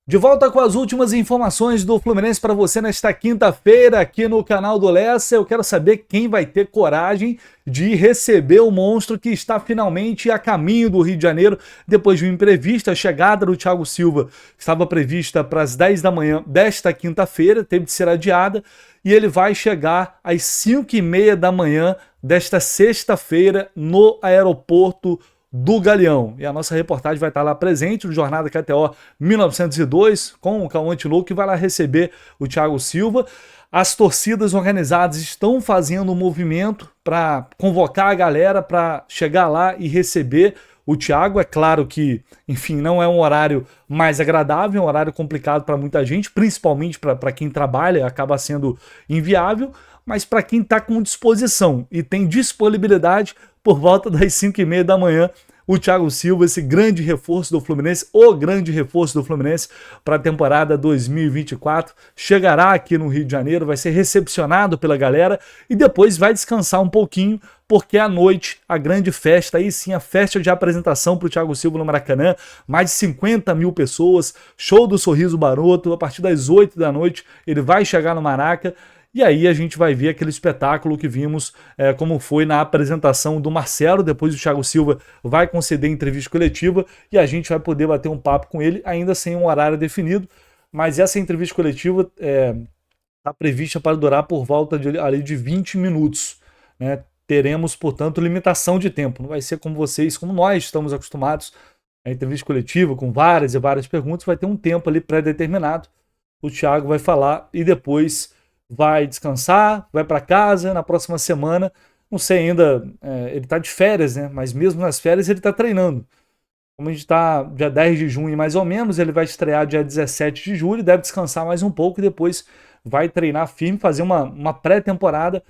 De volta com as últimas informações do Fluminense para você nesta quinta-feira aqui no canal do Lessa. Eu quero saber quem vai ter coragem de receber o monstro que está finalmente a caminho do Rio de Janeiro depois de uma imprevista. A chegada do Thiago Silva estava prevista para as 10 da manhã desta quinta-feira, teve de ser adiada e ele vai chegar às 5h30 da manhã desta sexta-feira no aeroporto do Galeão. E a nossa reportagem vai estar lá presente no Jornada KTO 1902 com o Cauã Antilouco, que vai lá receber o Thiago Silva. As torcidas organizadas estão fazendo um movimento para convocar a galera para chegar lá e receber o Thiago. É claro que, enfim, não é um horário mais agradável, é um horário complicado para muita gente, principalmente para quem trabalha, acaba sendo inviável, mas para quem está com disposição e tem disponibilidade, por volta das 5h30 da manhã, o Thiago Silva, esse grande reforço do Fluminense, o grande reforço do Fluminense para a temporada 2024, chegará aqui no Rio de Janeiro, vai ser recepcionado pela galera e depois vai descansar um pouquinho, porque à noite, a grande festa, aí sim, a festa de apresentação para o Thiago Silva no Maracanã, mais de 50 mil pessoas, show do Sorriso Maroto, a partir das 8 da noite ele vai chegar no Maraca. E aí a gente vai ver aquele espetáculo que vimos como foi na apresentação do Marcelo. Depois o Thiago Silva vai conceder entrevista coletiva e a gente vai poder bater um papo com ele, ainda sem um horário definido. Mas essa entrevista coletiva está prevista para durar por volta de 20 minutos. Né? Teremos, portanto, limitação de tempo. Não vai ser como vocês, como nós estamos acostumados. A entrevista coletiva com várias e várias perguntas vai ter um tempo ali pré-determinado. O Thiago vai falar e depois vai descansar, vai para casa na próxima semana. Não sei ainda, ele está de férias, né? Mas mesmo nas férias ele está treinando. Como a gente está dia 10 de junho mais ou menos, ele vai estrear dia 17 de julho, deve descansar mais um pouco e depois vai treinar firme, fazer uma pré-temporada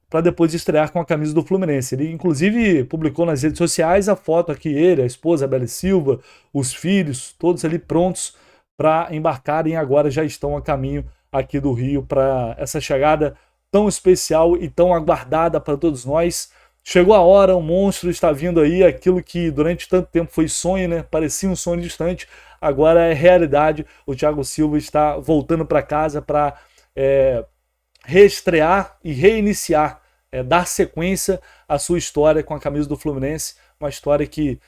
para depois estrear com a camisa do Fluminense. Ele inclusive publicou nas redes sociais a foto aqui, ele, a esposa, a Bela Silva, os filhos, todos ali prontos para embarcarem e agora já estão a caminho aqui do Rio para essa chegada tão especial e tão aguardada para todos nós. Chegou a hora, o monstro está vindo aí, aquilo que durante tanto tempo foi sonho, né? Parecia um sonho distante, agora é realidade. O Thiago Silva está voltando para casa para reestrear e reiniciar, dar sequência à sua história com a camisa do Fluminense, uma história que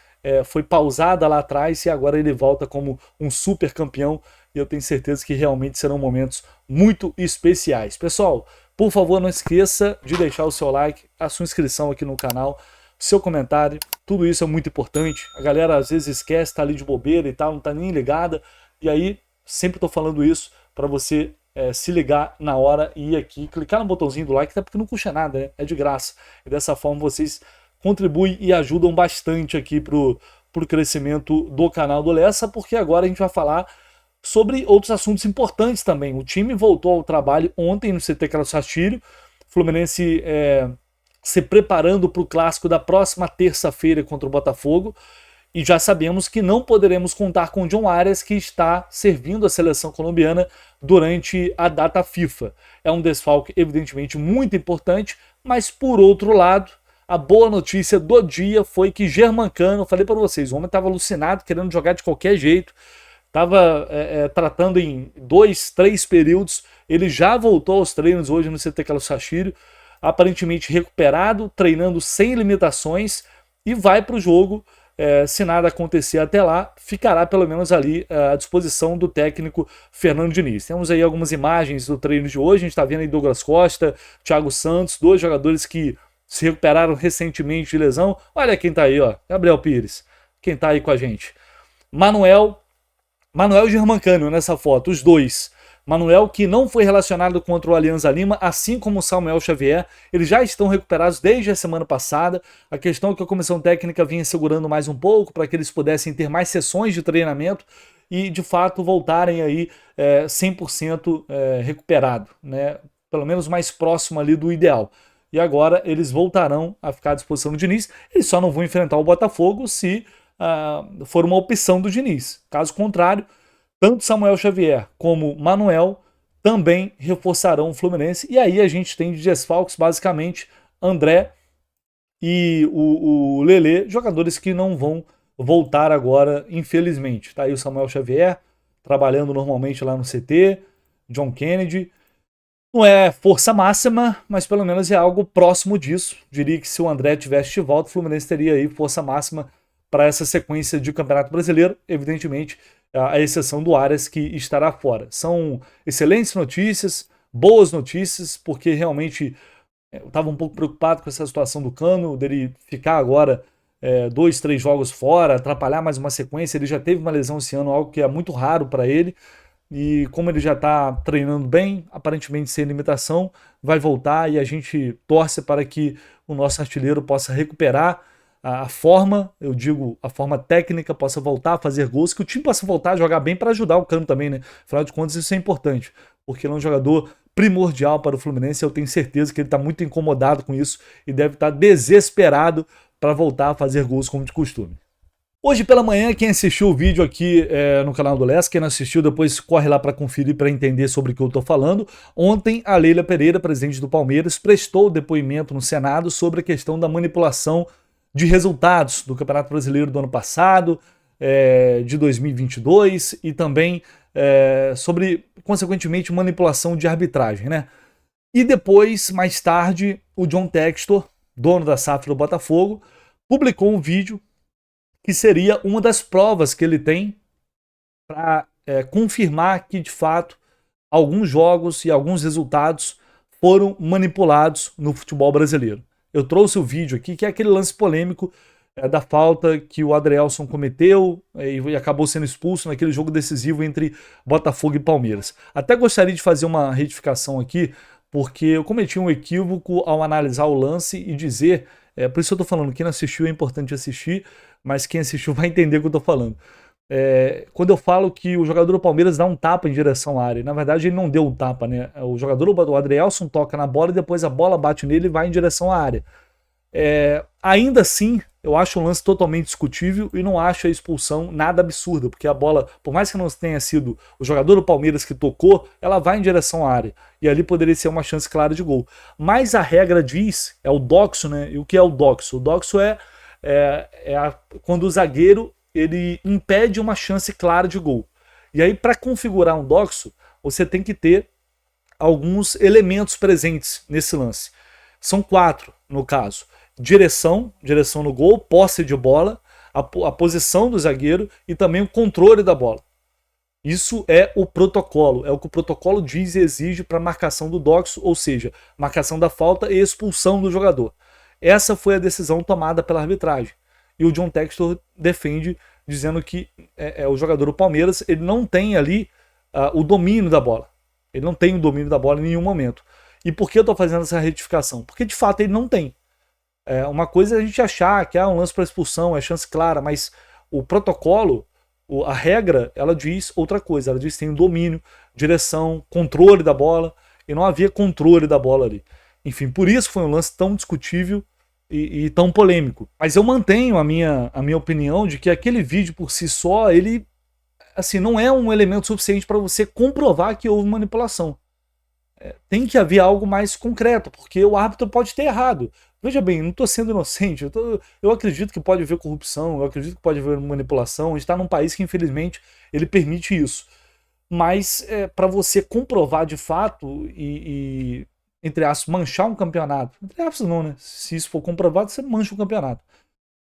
foi pausada lá atrás e agora ele volta como um super campeão. E eu tenho certeza que realmente serão momentos muito especiais. Pessoal, por favor, não esqueça de deixar o seu like, a sua inscrição aqui no canal, seu comentário, tudo isso é muito importante. A galera às vezes esquece, tá ali de bobeira e tal, não tá nem ligada. E aí, sempre tô falando isso para você se ligar na hora e ir aqui, clicar no botãozinho do like, até porque não custa nada, né? É de graça. E dessa forma vocês contribuem e ajudam bastante aqui pro crescimento do canal do Lessa, porque agora a gente vai falar sobre outros assuntos importantes também. O time voltou ao trabalho ontem no CT Carlos Castilho, Fluminense se preparando para o clássico da próxima terça-feira contra o Botafogo, e já sabemos que não poderemos contar com o John Arias, que está servindo a seleção colombiana durante a data FIFA. É um desfalque evidentemente muito importante, mas por outro lado, a boa notícia do dia foi que Germancano, falei para vocês, o homem estava alucinado, querendo jogar de qualquer jeito, estava tratando em 2, 3 períodos, ele já voltou aos treinos hoje no CT Carlos Castilho, aparentemente recuperado, treinando sem limitações e vai para o jogo. Se nada acontecer até lá, ficará pelo menos ali à disposição do técnico Fernando Diniz. Temos aí algumas imagens do treino de hoje, a gente está vendo aí Douglas Costa, Thiago Santos, 2 jogadores que se recuperaram recentemente de lesão. Olha quem está aí, ó, Gabriel Pires, quem está aí com a gente. Manuel e Germancano nessa foto, os dois. Manuel, que não foi relacionado contra o Alianza Lima, assim como o Samuel Xavier, eles já estão recuperados desde a semana passada. A questão é que a comissão técnica vinha segurando mais um pouco para que eles pudessem ter mais sessões de treinamento e, de fato, voltarem aí 100% recuperado, né? Pelo menos mais próximo ali do ideal. E agora eles voltarão a ficar à disposição do Diniz. Eles só não vão enfrentar o Botafogo se for uma opção do Diniz. Caso contrário, tanto Samuel Xavier como Manuel também reforçarão o Fluminense. E aí a gente tem de desfalques basicamente André e o Lelê, jogadores que não vão voltar agora, infelizmente. Tá aí o Samuel Xavier, trabalhando normalmente lá no CT, John Kennedy. Não é força máxima, mas pelo menos é algo próximo disso. Diria que se o André tivesse de volta, o Fluminense teria aí força máxima para essa sequência de Campeonato Brasileiro, evidentemente, a exceção do Arias, que estará fora. São excelentes notícias, boas notícias, porque realmente eu estava um pouco preocupado com essa situação do Cano, dele ficar agora 2, 3 jogos fora, atrapalhar mais uma sequência. Ele já teve uma lesão esse ano, algo que é muito raro para ele. E como ele já está treinando bem, aparentemente sem limitação, vai voltar e a gente torce para que o nosso artilheiro possa recuperar a forma, eu digo, a forma técnica, possa voltar a fazer gols, que o time possa voltar a jogar bem para ajudar o Cano também, né? Afinal de contas, isso é importante, porque ele é um jogador primordial para o Fluminense. Eu tenho certeza que ele está muito incomodado com isso e deve estar desesperado para voltar a fazer gols como de costume. Hoje pela manhã, quem assistiu o vídeo aqui no canal do Lessa, quem não assistiu, depois corre lá para conferir, para entender sobre o que eu estou falando. Ontem, a Leila Pereira, presidente do Palmeiras, prestou depoimento no Senado sobre a questão da manipulação de resultados do Campeonato Brasileiro do ano passado, de 2022, e também sobre, consequentemente, manipulação de arbitragem, né? E depois, mais tarde, o John Textor, dono da SAF do Botafogo, publicou um vídeo que seria uma das provas que ele tem para confirmar que, de fato, alguns jogos e alguns resultados foram manipulados no futebol brasileiro. Eu trouxe o vídeo aqui, que é aquele lance polêmico da falta que o Adrielson cometeu e acabou sendo expulso naquele jogo decisivo entre Botafogo e Palmeiras. Até gostaria de fazer uma retificação aqui, porque eu cometi um equívoco ao analisar o lance e dizer, por isso eu estou falando, quem não assistiu é importante assistir, mas quem assistiu vai entender o que eu estou falando. Quando eu falo que o jogador do Palmeiras dá um tapa em direção à área, na verdade ele não deu um tapa, né? O jogador, o Adrielson, toca na bola e depois a bola bate nele e vai em direção à área. Ainda assim, eu acho o lance totalmente discutível e não acho a expulsão nada absurda, porque a bola, por mais que não tenha sido o jogador do Palmeiras que tocou, ela vai em direção à área, e ali poderia ser uma chance clara de gol. Mas a regra diz, é o doxo, né? E o que é o doxo? O doxo quando o zagueiro ele impede uma chance clara de gol. E aí, para configurar um doxo, você tem que ter alguns elementos presentes nesse lance. São 4, no caso. Direção no gol, posse de bola, a posição do zagueiro e também o controle da bola. Isso é o protocolo, é o que o protocolo diz e exige para marcação do doxo, ou seja, marcação da falta e expulsão do jogador. Essa foi a decisão tomada pela arbitragem. E o John Textor defende, dizendo que o jogador do Palmeiras ele não tem ali o domínio da bola. Ele não tem o domínio da bola em nenhum momento. E por que eu estou fazendo essa retificação? Porque de fato ele não tem. Uma coisa é a gente achar que um lance para expulsão é chance clara, mas o protocolo, a regra, ela diz outra coisa. Ela diz que tem o domínio, direção, controle da bola, e não havia controle da bola ali. Enfim, por isso foi um lance tão discutível e tão polêmico. Mas eu mantenho a minha opinião de que aquele vídeo por si só, ele assim, não é um elemento suficiente para você comprovar que houve manipulação. Tem que haver algo mais concreto, porque o árbitro pode ter errado. Veja bem, não estou sendo inocente, eu acredito que pode haver corrupção, eu acredito que pode haver manipulação, a gente está num país que infelizmente ele permite isso. Mas para você comprovar de fato e entre aspas, manchar um campeonato, entre aspas não, né? Se isso for comprovado, você mancha um campeonato.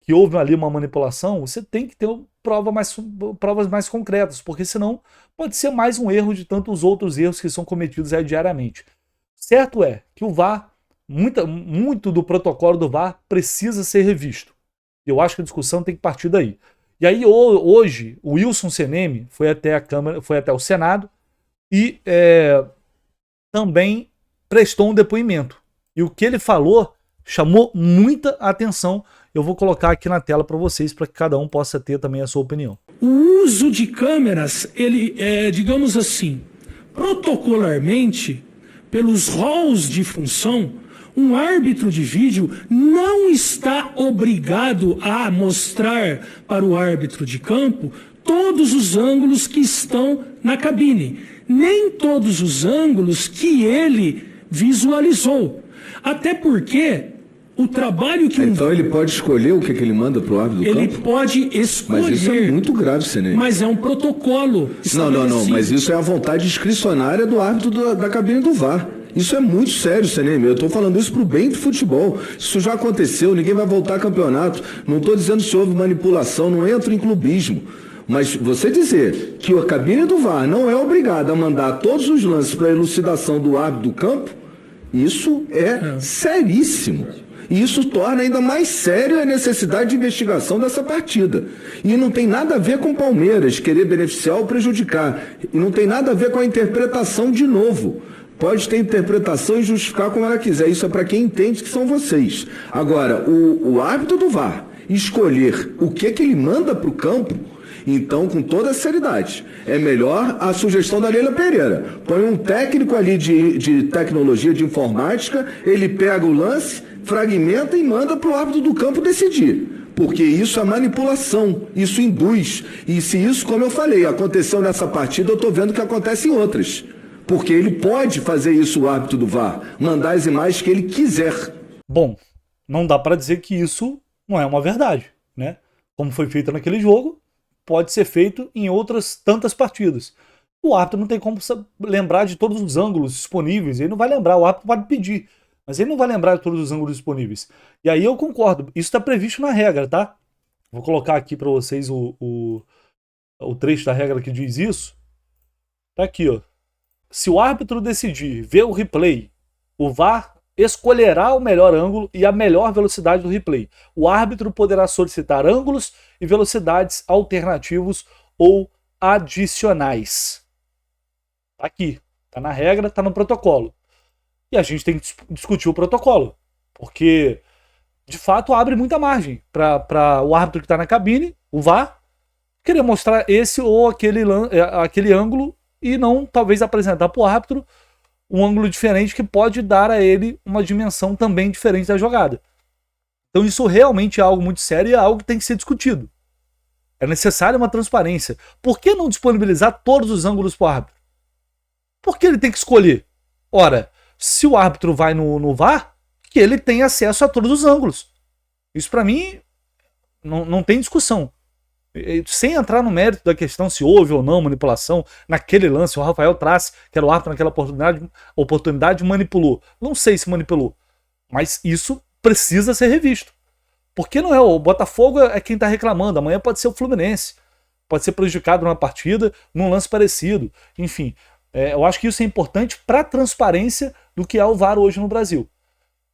Que houve ali uma manipulação, você tem que ter provas mais concretas, porque senão pode ser mais um erro de tantos outros erros que são cometidos diariamente. Certo é que o VAR, muito do protocolo do VAR precisa ser revisto. Eu acho que a discussão tem que partir daí. E aí hoje o Wilson Seneme foi até a Câmara, foi até o Senado e também prestou um depoimento. E o que ele falou chamou muita atenção. Eu vou colocar aqui na tela para vocês, para que cada um possa ter também a sua opinião. O uso de câmeras, ele é, digamos assim, protocolarmente, pelos rolos de função, um árbitro de vídeo não está obrigado a mostrar para o árbitro de campo todos os ângulos que estão na cabine, nem todos os ângulos que ele visualizou. Até porque o trabalho que Então ele pode escolher o que ele manda pro árbitro do ele campo? pode escolher. Mas isso é muito grave, Senê. Mas é um protocolo. Não, mas isso é a vontade discricionária do árbitro da cabine do VAR. Isso é muito sério, Senê. Eu estou falando isso pro bem do futebol. Isso já aconteceu, ninguém vai voltar a campeonato. Não estou dizendo se houve manipulação, não entro em clubismo. Mas você dizer que a cabine do VAR não é obrigada a mandar todos os lances para elucidação do árbitro do campo, isso é seríssimo. E isso torna ainda mais séria a necessidade de investigação dessa partida. E não tem nada a ver com o Palmeiras querer beneficiar ou prejudicar. E não tem nada a ver com a interpretação de novo. Pode ter interpretação e justificar como ela quiser. Isso é para quem entende que são vocês. Agora, o árbitro do VAR escolher o que ele manda para o campo, então, com toda a seriedade, é melhor a sugestão da Leila Pereira. Põe um técnico ali de tecnologia, de informática, ele pega o lance, fragmenta e manda para o árbitro do campo decidir. Porque isso é manipulação, isso induz. E se isso, como eu falei, aconteceu nessa partida, eu estou vendo que acontece em outras. Porque ele pode fazer isso, o árbitro do VAR, mandar as imagens que ele quiser. Bom, não dá para dizer que isso não é uma verdade, né? Como foi feito naquele jogo, pode ser feito em outras tantas partidas. O árbitro não tem como lembrar de todos os ângulos disponíveis, ele não vai lembrar, o árbitro pode pedir, mas ele não vai lembrar de todos os ângulos disponíveis. E aí eu concordo, isso está previsto na regra, tá? Vou colocar aqui para vocês o trecho da regra que diz isso. Tá aqui, ó. Se o árbitro decidir ver o replay, o VAR escolherá o melhor ângulo e a melhor velocidade do replay. O árbitro poderá solicitar ângulos e velocidades alternativos ou adicionais. Tá aqui, tá na regra, tá no protocolo. E a gente tem que discutir o protocolo, porque de fato abre muita margem para o árbitro que está na cabine, o VAR, querer mostrar esse ou aquele ângulo e não talvez apresentar para o árbitro um ângulo diferente que pode dar a ele uma dimensão também diferente da jogada. Então isso realmente é algo muito sério e é algo que tem que ser discutido. É necessária uma transparência. Por que não disponibilizar todos os ângulos para o árbitro? Por que ele tem que escolher? Ora, se o árbitro vai no VAR, que ele tem acesso a todos os ângulos. Isso para mim não tem discussão. Sem entrar no mérito da questão se houve ou não manipulação naquele lance, o Rafael Trace, que era o árbitro naquela oportunidade, manipulou. Não sei se manipulou, mas isso precisa ser revisto. Porque não é o Botafogo é quem está reclamando, amanhã pode ser o Fluminense, pode ser prejudicado numa partida, num lance parecido. Enfim, eu acho que isso é importante para a transparência do que é o VAR hoje no Brasil.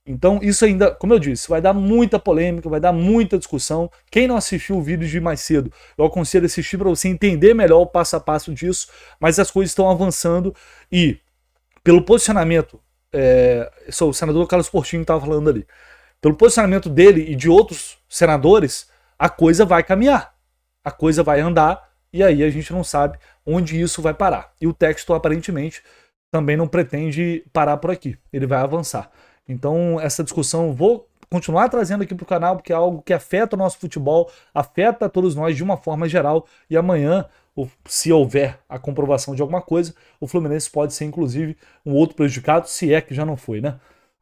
Então isso ainda, como eu disse, vai dar muita polêmica, vai dar muita discussão. Quem não assistiu o vídeo de mais cedo, eu aconselho a assistir para você entender melhor o passo a passo disso, mas as coisas estão avançando e pelo posicionamento, o senador Carlos Portinho estava falando ali, pelo posicionamento dele e de outros senadores, a coisa vai caminhar, a coisa vai andar e aí a gente não sabe onde isso vai parar. E o texto aparentemente também não pretende parar por aqui, ele vai avançar. Então essa discussão vou continuar trazendo aqui para o canal, porque é algo que afeta o nosso futebol, afeta a todos nós de uma forma geral, e amanhã, se houver a comprovação de alguma coisa, o Fluminense pode ser inclusive um outro prejudicado, se é que já não foi, né?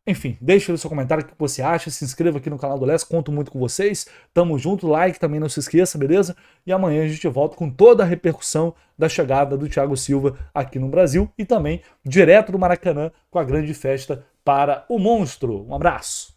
Enfim, deixa aí o seu comentário, o que você acha, se inscreva aqui no canal do Leste, conto muito com vocês, tamo junto, like também não se esqueça, beleza? E amanhã a gente volta com toda a repercussão da chegada do Thiago Silva aqui no Brasil e também direto do Maracanã com a grande festa para o Monstro. Um abraço!